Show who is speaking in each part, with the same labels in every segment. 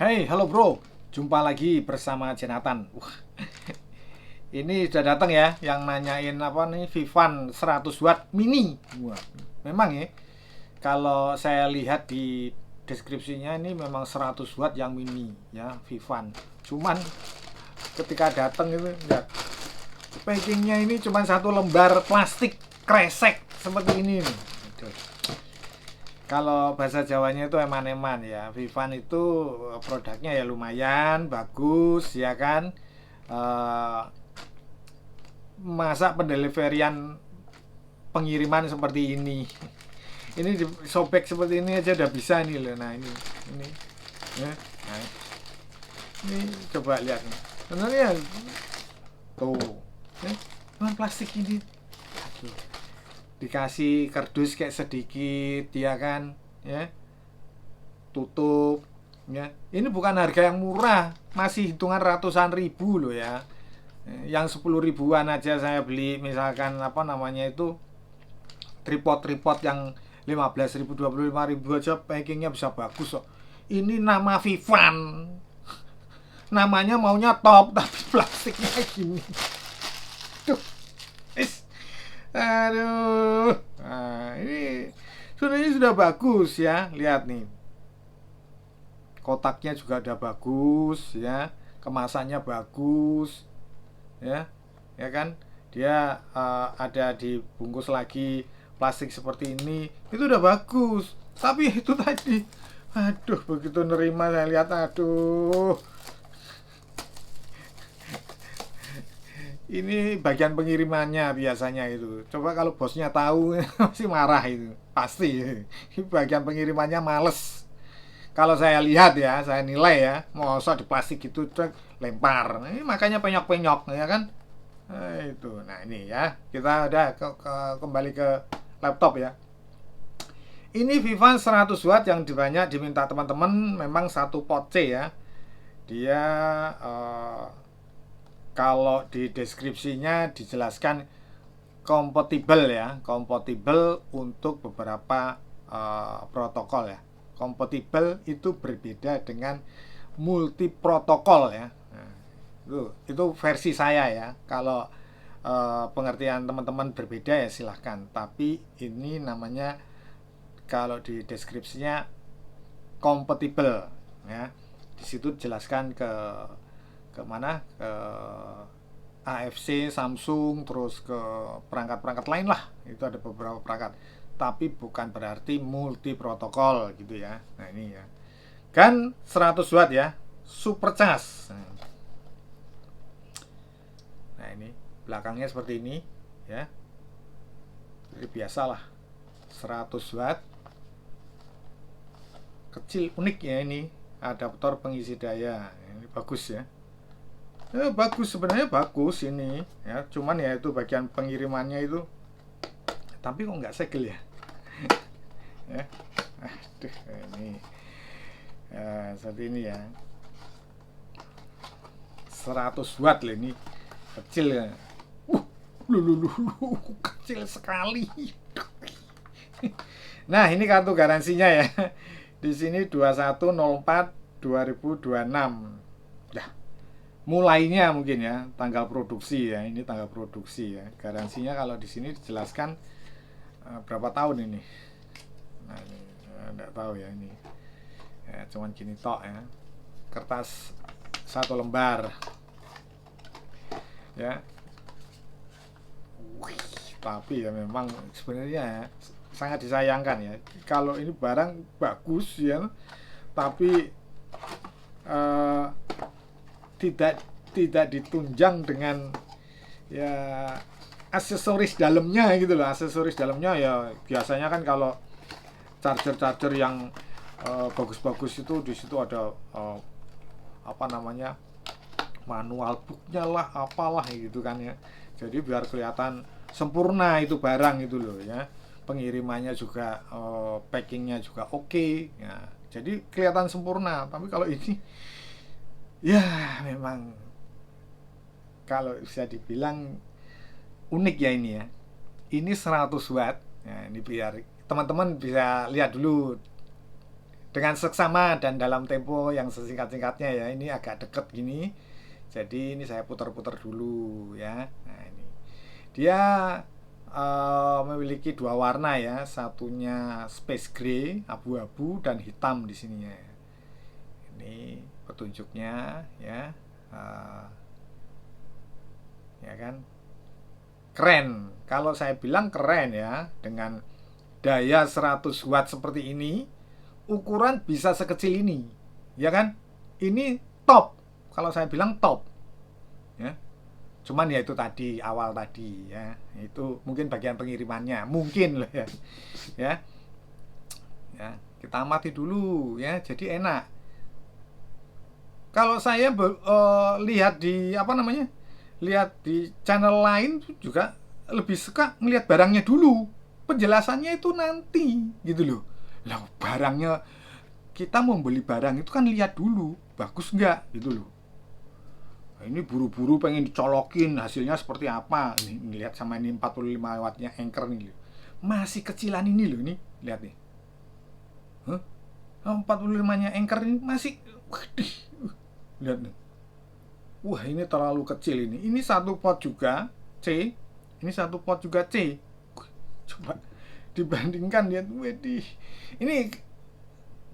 Speaker 1: Hey, halo bro. Jumpa lagi bersama Jonathan. Wah, ini sudah datang ya yang nanyain apa nih Vivan 100 watt mini. Wah, memang ya. Kalau saya lihat di deskripsinya ini memang 100 watt yang mini ya, Vivan. Cuman ketika datang itu lihat packingnya ini cuma satu lembar plastik kresek seperti ini nih. Kalau bahasa Jawanya itu eman-eman ya. Vivan itu produknya ya lumayan bagus ya kan. Eh, Masa pendeliverian pengiriman seperti ini sobek seperti ini aja udah bisa nih loh. Nah ini ya. Nah, ini coba lihat nih. Sebenarnya tuh ya, plastik ini aduh, dikasih kardus kayak sedikit ya kan ya, tutup ya. Ini bukan harga yang murah, masih hitungan ratusan ribu loh ya. Yang 10 ribuan aja saya beli, misalkan apa namanya itu, tripod yang 15 ribu 25 ribu aja packingnya bisa bagus kok. Ini nama Vivan, namanya maunya top tapi plastiknya gini. Duh, aduh. Nah, ini sebenarnya sudah bagus ya, lihat nih, kotaknya juga udah bagus ya, kemasannya bagus ya, ya kan. Dia ada dibungkus lagi plastik seperti ini, itu udah bagus. Tapi itu tadi, aduh, begitu nerima saya lihat, aduh, ini bagian pengirimannya biasanya itu. Coba kalau bosnya tahu masih marah itu pasti. Bagian pengirimannya males. Kalau saya lihat ya, saya nilai ya, mau di plastik itu lempar. Ini makanya penyok-penyok ya kan. Itu. Nah, ini ya. Kita udah kembali ke laptop ya. Ini Vivan 100 watt yang banyak diminta teman-teman, memang satu pot C ya. Dia kalau di deskripsinya dijelaskan kompatibel ya, kompatibel untuk beberapa protokol ya. Kompatibel itu berbeda dengan multi protokol ya. Nah, itu versi saya ya. Kalau pengertian teman-teman berbeda ya silahkan. Tapi ini namanya kalau di deskripsinya kompatibel ya. Di situ jelaskan ke mana, ke AFC, Samsung, terus ke perangkat-perangkat lain lah. Itu ada beberapa perangkat. Tapi bukan berarti multi protokol gitu ya. Nah ini ya. Kan 100 watt ya, super cas. Nah ini belakangnya seperti ini ya. Jadi biasalah 100 watt, kecil, unik ya ini. Adaptor pengisi daya. Ini bagus ya. Bagus, sebenarnya bagus ini ya, cuman ya itu bagian pengirimannya itu, tapi kok nggak segel ya. Ya, aduh, ini ya, seperti ini ya, 100 watt loh ini, kecil ya. Lulu, kecil sekali. Nah ini kartu garansinya ya, di sini 2104/2026 ya. Mulainya mungkin ya tanggal produksi ya, ini tanggal produksi ya. Garansinya kalau di sini dijelaskan berapa tahun ini. Nah ini enggak tahu ya ini ya, cuman gini tok ya, kertas satu lembar ya. Wih, tapi ya memang sebenarnya ya, sangat disayangkan ya kalau ini barang bagus ya, tapi eh, tidak tidak ditunjang dengan ya aksesoris dalamnya gitu loh. Aksesoris dalamnya ya biasanya kan kalau charger yang bagus-bagus itu di situ ada apa namanya, manual booknya lah, apalah gitu kan ya. Jadi biar kelihatan sempurna itu barang itu loh ya. Pengirimannya juga packingnya juga oke ya. Jadi kelihatan sempurna. Tapi kalau ini ya memang kalau bisa dibilang unik ya ini ya. Ini 100 watt. Nah, ini biar teman-teman bisa lihat dulu dengan seksama dan dalam tempo yang sesingkat-singkatnya ya. Ini agak deket gini, jadi ini saya putar-putar dulu ya. Nah ini dia memiliki dua warna ya, satunya space gray abu-abu dan hitam di sininya. Ini petunjuknya ya, ya kan, keren. Kalau saya bilang keren ya, dengan daya 100 watt seperti ini, ukuran bisa sekecil ini, ya kan? Ini top. Kalau saya bilang top, ya. Cuman ya itu tadi awal tadi ya, itu mungkin bagian pengirimannya, mungkin loh ya, ya. Ya, kita amati dulu ya, jadi enak. Kalau saya lihat di apa namanya, lihat di channel lain juga lebih suka ngelihat barangnya dulu, penjelasannya itu nanti gitu loh. Lah barangnya, kita mau beli barang itu kan lihat dulu bagus nggak gitu loh. Nah, ini buru-buru pengen dicolokin hasilnya seperti apa. Ini lihat sama ini 45 wattnya Anker nih loh. Masih kecilan ini loh, ini lihat nih. 45 nya Anker ini masih, lihat nih. Wah ini terlalu kecil ini. Ini satu pot juga C, ini satu pot juga C. Coba dibandingkan, lihat, wedih. Ini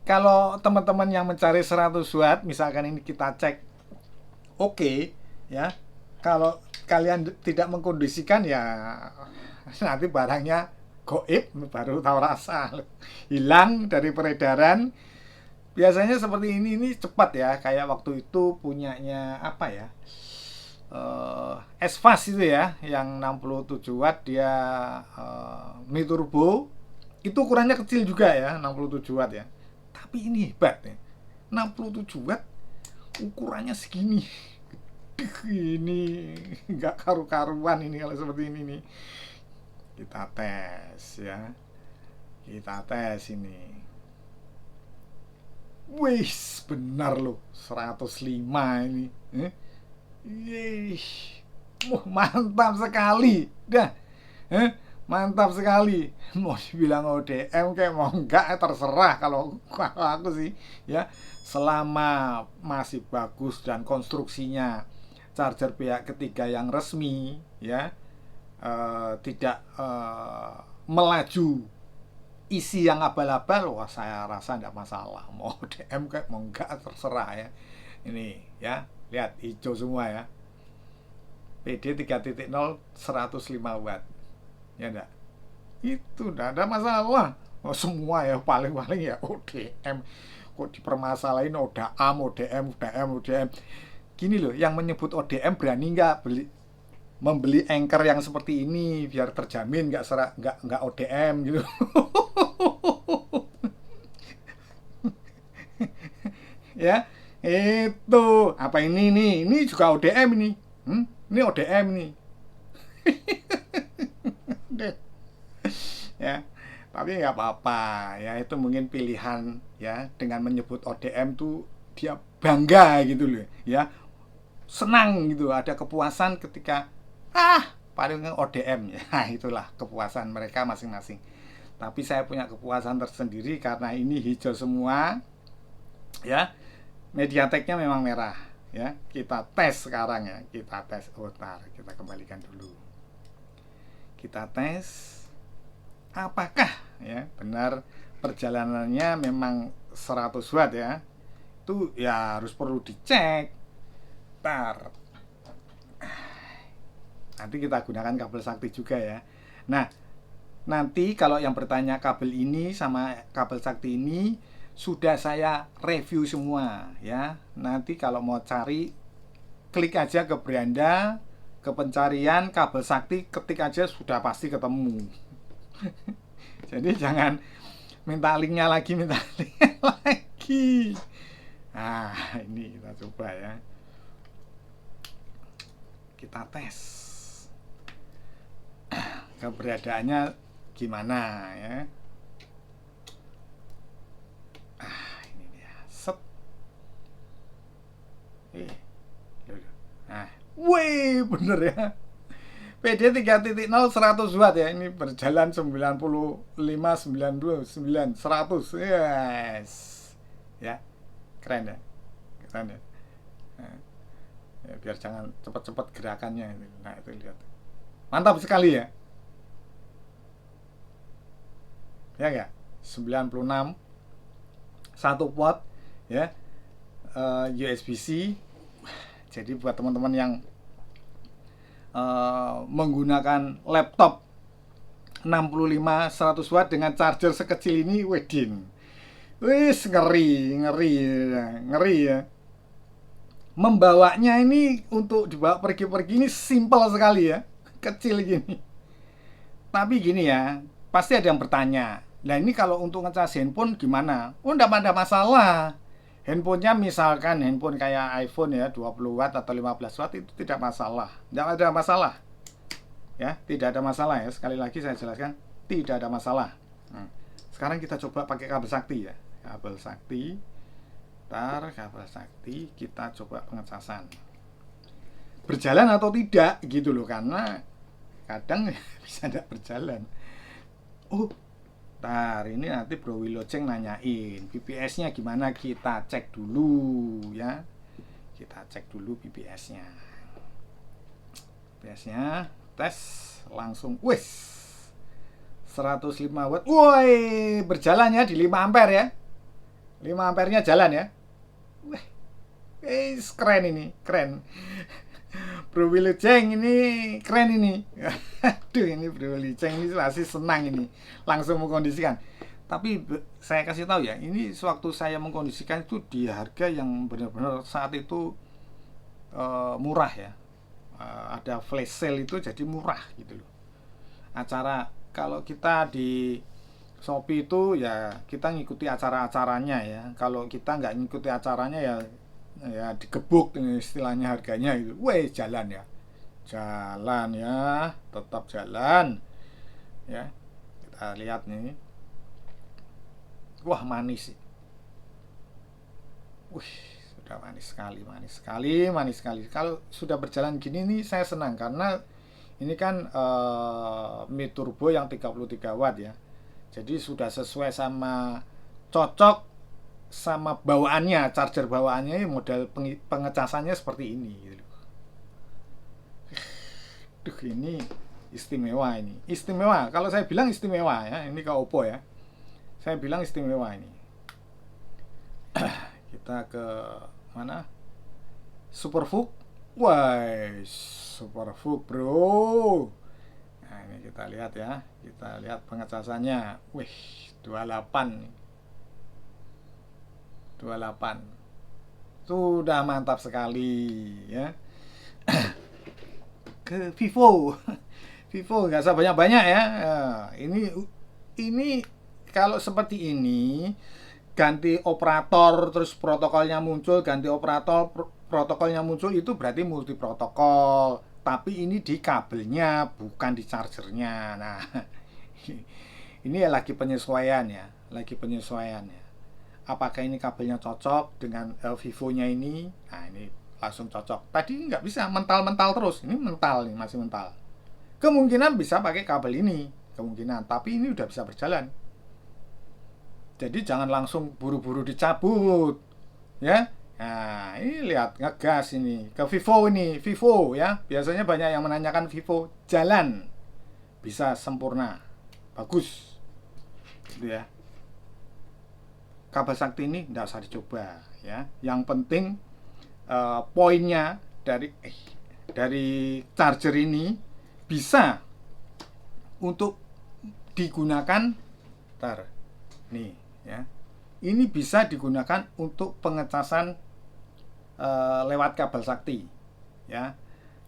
Speaker 1: kalau teman-teman yang mencari 100 watt, misalkan ini kita cek, oke, ya. Kalau kalian tidak mengkondisikan ya nanti barangnya goib, baru tahu rasa, hilang dari peredaran. Biasanya seperti ini cepat ya, kayak waktu itu punyanya apa ya, S-Fast itu ya, yang 67 watt dia, Mi Turbo, itu ukurannya kecil juga ya, 67 watt ya. Tapi ini hebat ya, 67 watt ukurannya segini. Ini nggak karu-karuan ini kalau seperti ini nih. Kita tes ya, kita tes ini. Wih, benar loh, 105 ini. Mantap sekali. Dah. Mantap sekali. Mau dibilang ODM kayak mau enggak, terserah kalau aku sih ya. Selama masih bagus dan konstruksinya charger pihak ketiga yang resmi ya, tidak melaju isi yang abal-abal, wah saya rasa tidak masalah. Mau DM kayak mau enggak terserah ya. Ini ya, lihat hijau semua ya. PD 3.0 105 watt. Ya enggak? Itu enggak ada masalah. Oh, semua ya paling-paling ya ODM. Kok dipermasalahin ODM. Gini loh, yang menyebut ODM berani enggak membeli Anker yang seperti ini biar terjamin enggak ODM gitu. Ya, itu apa ini nih? Ini juga ODM ini. Ini ODM nih. Ya, tapi nggak apa-apa ya, itu mungkin pilihan ya. Dengan menyebut ODM tuh dia bangga gitu loh ya, senang gitu, ada kepuasan ketika paling ODM ya. Itulah kepuasan mereka masing-masing. Tapi saya punya kepuasan tersendiri karena ini hijau semua ya. Mediateknya memang merah ya. Kita tes sekarang ya, kita tes. Kita kembalikan dulu. Kita tes apakah ya benar perjalanannya memang 100 watt ya. Itu ya harus perlu dicek. Nanti kita gunakan kabel sakti juga ya. Nah, nanti kalau yang bertanya kabel ini sama kabel sakti ini sudah saya review semua ya. Nanti kalau mau cari, klik aja ke beranda, ke pencarian kabel sakti, ketik aja sudah pasti ketemu. Jadi jangan minta linknya lagi. Nah, ini kita coba ya. Kita tes keberadaannya gimana ya. Ini dia. Set. Nah, wih, bener ya. PD 3.0 100 watt ya. Ini berjalan 95, 92, 9, 100. Yes. ya. Keren ya, keren ya. Nah, ya biar jangan cepat-cepat gerakannya. Nah itu lihat, mantap sekali ya. Ya nggak, 96 1 watt ya, USB-C. Jadi buat teman-teman yang menggunakan laptop 65-100 watt dengan charger sekecil ini, wedin, wis ngeri, ngeri, ngeri ya. Membawanya ini untuk dibawa pergi-pergi ini simpel sekali ya, kecil gini. Tapi gini ya, pasti ada yang bertanya, nah ini kalau untuk ngecas handphone gimana? Oh enggak ada masalah. Handphonenya misalkan handphone kayak iPhone ya, 20 watt atau 15 watt itu tidak masalah. Tidak ada masalah. Ya, tidak ada masalah ya. Sekali lagi saya jelaskan, tidak ada masalah. Nah, sekarang kita coba pakai kabel sakti ya. Kabel sakti. Kabel sakti, kita coba pengecasan. Berjalan atau tidak gitu loh, karena kadang bisa tidak berjalan. Oh, ini nanti Bro Wilujeng nanyain BPS-nya gimana, kita cek dulu ya. Kita cek dulu BPS-nya. BPS-nya tes langsung, wes 105 watt. Woi, berjalan ya di 5 ampere ya. 5 ampernya jalan ya. Wah, keren ini, keren. Bro Wilujeng ini keren ini. Aduh, ini Bro Wilujeng ini masih senang ini, langsung mengkondisikan. Tapi saya kasih tahu ya, ini sewaktu saya mengkondisikan itu di harga yang benar-benar saat itu murah ya. Ada flash sale itu jadi murah gitu loh. Acara kalau kita di Shopee itu ya kita ngikuti acara-acaranya ya. Kalau kita nggak ngikuti acaranya ya digebuk istilahnya harganya itu. Weh, jalan ya, tetap jalan ya. Kita lihat nih, wah manis, sudah manis sekali. Kalau sudah berjalan gini nih saya senang, karena ini kan mid turbo yang 33 watt ya. Jadi sudah sesuai sama, cocok sama bawaannya, charger bawaannya, model pengecasannya seperti ini gitu. Duh, ini istimewa ini. Istimewa. Kalau saya bilang istimewa ya, ini ke Oppo ya. Saya bilang istimewa ini. Kita ke mana? Superfook. Wah, Superfook, Bro. Nah, ini kita lihat ya. Kita lihat pengecasannya. Wih, 28. Sudah mantap sekali ya. Ke Vivo. Vivo nggak usah banyak-banyak ya. Ini kalau seperti ini, ganti operator terus protokolnya muncul, ganti operator protokolnya muncul, itu berarti multi protokol. Tapi ini di kabelnya, bukan di chargernya. Nah, ini ya lagi penyesuaian ya, apakah ini kabelnya cocok dengan Vivo-nya ini? Nah, ini langsung cocok. Tadi nggak bisa mental terus, ini mental nih, masih mental. Kemungkinan bisa pakai kabel ini, kemungkinan, tapi ini udah bisa berjalan. Jadi jangan langsung buru-buru dicabut, ya. Nah, ini lihat, ngegas ini ke Vivo ini, Vivo ya. Biasanya banyak yang menanyakan Vivo, jalan, bisa sempurna, bagus, gitu ya. Kabel sakti ini tidak usah dicoba ya. Yang penting poinnya dari charger ini bisa untuk digunakan nih ya. Ini bisa digunakan untuk pengecasan lewat kabel sakti ya.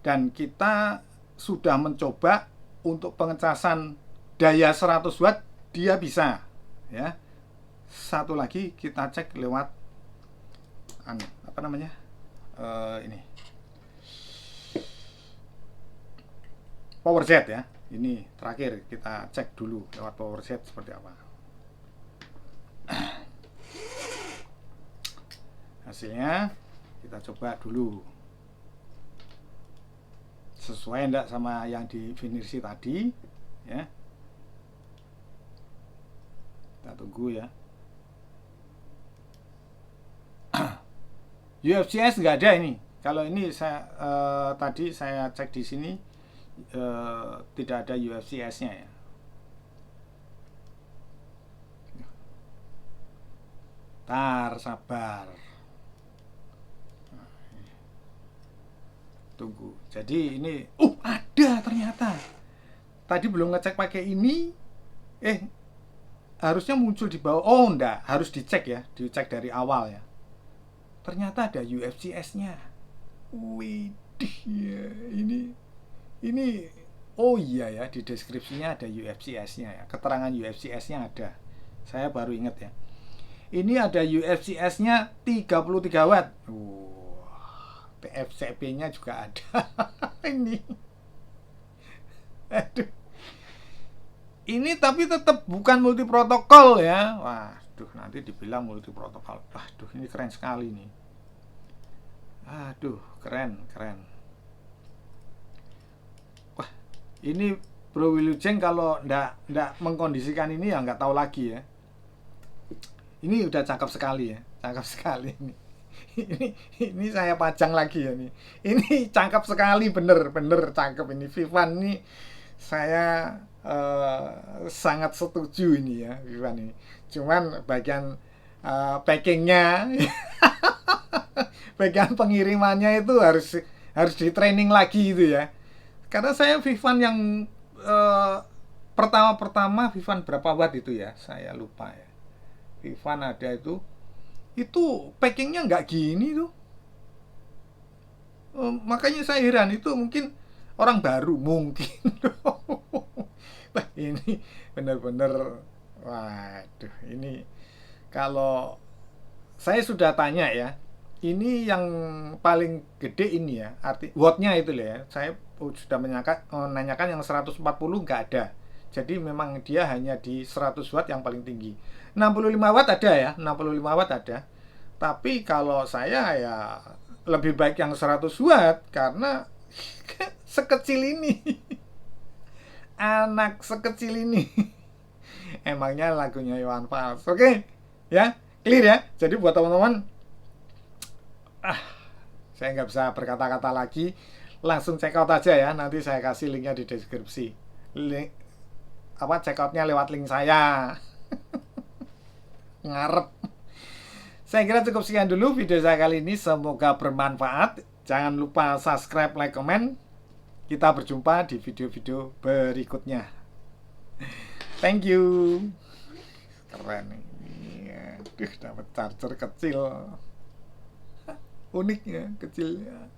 Speaker 1: Dan kita sudah mencoba untuk pengecasan daya 100 watt, dia bisa ya. Satu lagi kita cek lewat ini PowerZ ya. Ini terakhir kita cek dulu lewat PowerZ seperti apa hasilnya. Kita coba dulu sesuai enggak sama yang definisi tadi ya. Kita tunggu ya. UFCS nggak ada ini. Kalau ini saya tadi saya cek di sini tidak ada UFCS-nya ya. Tar, sabar. Tunggu. Jadi ini, ada ternyata. Tadi belum ngecek pakai ini. Harusnya muncul di bawah. Oh, enggak, harus dicek ya, dicek dari awal ya. Ternyata ada UFCS-nya. Widih, ya, ini oh iya ya, di deskripsinya ada UFCS-nya ya. Keterangan UFCS-nya ada. Saya baru ingat ya. Ini ada UFCS-nya 33 watt. TFCP-nya juga ada. Ini. Aduh. Ini tapi tetap bukan multi protokol ya. Waduh, nanti dibilang multi protokol. Waduh, ini keren sekali nih. Aduh, keren. Wah, ini Bro Wilujeng kalau ndak mengkondisikan ini ya nggak tahu lagi ya. Ini udah cakep sekali ya, cakep sekali ini. Ini saya pajang lagi ya nih. Ini cakep sekali, bener cakep ini. Vivan ini saya sangat setuju ini ya, Vivan ini. Cuman bagian packingnya, bagian pengirimannya itu harus di training lagi itu ya. Karena saya Vivan yang pertama Vivan berapa watt itu ya, saya lupa ya. Vivan ada itu packingnya nggak gini tuh. Makanya saya heran, itu mungkin orang baru mungkin. Wah, ini benar-benar, waduh, ini kalau saya sudah tanya ya, ini yang paling gede ini ya, arti wattnya itu ya. Saya sudah menanyakan yang 140 nggak ada. Jadi memang dia hanya di 100 watt yang paling tinggi. 65 watt ada ya, 65 watt ada. Tapi kalau saya ya lebih baik yang 100 watt karena sekecil ini. Anak sekecil ini. Emangnya lagunya Iwan Fals. Oke, ya, clear ya. Jadi buat teman-teman, saya nggak bisa berkata-kata lagi. Langsung check out aja ya. Nanti saya kasih linknya di deskripsi. Check outnya lewat link saya. Ngarep. Saya kira cukup sekian dulu video saya kali ini. Semoga bermanfaat. Jangan lupa subscribe, like, comment. Kita berjumpa di video-video berikutnya. Thank you. Keren ini. Aduh, dapat charger kecil. Unik ya, kecilnya.